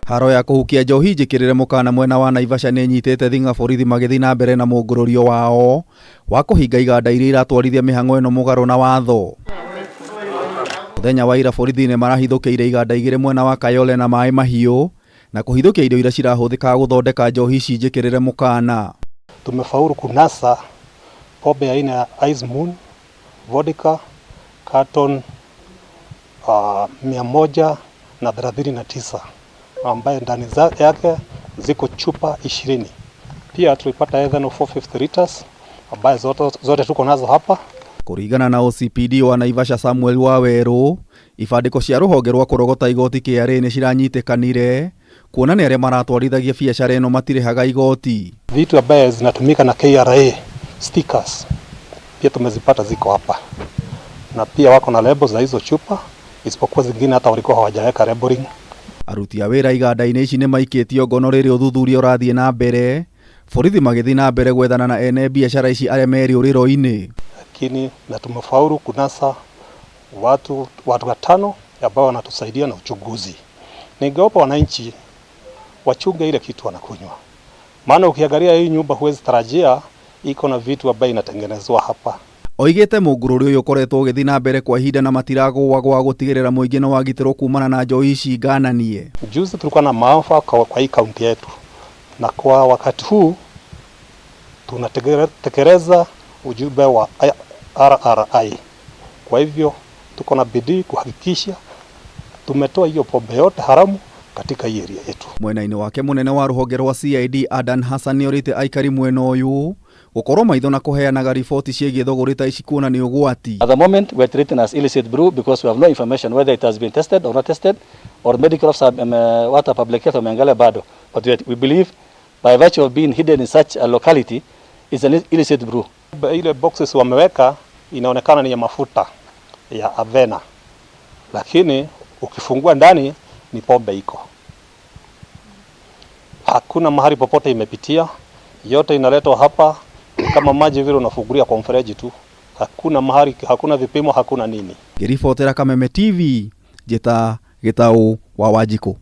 Haro ya kuhukia njohi njikirire mukana mwena wa Naivasha ni nyitete thinga borithi magithi na mbere na mungururio wao wa kuhinga iganda iria iratwarithia mihango ino mugaru na watho. Muthenya wa ira borithi ni marahithukiire iganda igire mwena wa Kayole na Mai Mahiu na kuhithukia indo iria cirahuthika guthondeka njohi ici njikirire mukana. Tumefaulu kunasa pombe aina ya Ice Moon, vodka, carton 139 ambaye ndani yake ziko chupa 20. Pia tulipata ethanol 450 liters ambaye zote tuko nazo hapa. Kuringana na OCPD wa Naivasha Samuel Waweru, ifandiko cia ruhonge rwa kurogota igoti KRA ni ciranyitekanire kuona ni aria maratwarithagia biacara ino matirehaga igoti. Vitu ambaye zinatumika na KRA stickers pia tumezipata ziko hapa, na pia wako na labels za hizo chupa, isipokuwa zingine hata walikuwa hawajaweka labeling. Aruti a wira iganda-ini ici ni maikitio ngono riri uthuthuria urathie na mbere, borithi magithi na mbere gwethana na ene biashara ici aria meri uriro-ini. Lakini na tumefaulu kunasa watu 5 ambao wanatusaidia na uchunguzi. Ningeomba wananchi wachunge ile kitu wanakunywa, maana ukiangalia hii nyumba huwezi tarajia iko na vitu ambaye inatengenezwa hapa. Oigete mungururi uyu ukoretwo ugithi na mbere kwa ihinda na matiragwa gwa gutigirira muingi no wagitirwo kumana na njohi ici ngananie. Juzi tulikuwa na maafa kwa hii kaunti yetu, na kwa wakati huu tunatekeleza ujumbe wa RRI. Kwa hivyo tuko na bidii kuhakikisha tumetoa hiyo pombe yote haramu katika hii area yetu. Mwena-ini wake munene wa ruhonge rwa CID Adan Hassan ni orite aikari mwena uyu gukorwo maitho na kuheanaga riboti ciegie thogori ta ici kuona ni ugwati. At the moment we are treating as illicit brew because we have no information whether it has been tested or not tested, or medical officer water public health wameangalia bado, but we believe by virtue of being hidden in such a locality is an illicit brew. Ile boxes wameweka inaonekana ni ya mafuta ya avena, lakini ukifungua ndani ni pombe iko. Hakuna mahali popote imepitia, yote inaletwa hapa kama maji vile unafungulia kwa mfereji tu. Hakuna mahali, hakuna vipimo, hakuna nini. Ngiribotera Kameme TV, Jeta Gitau wa Wanjiku.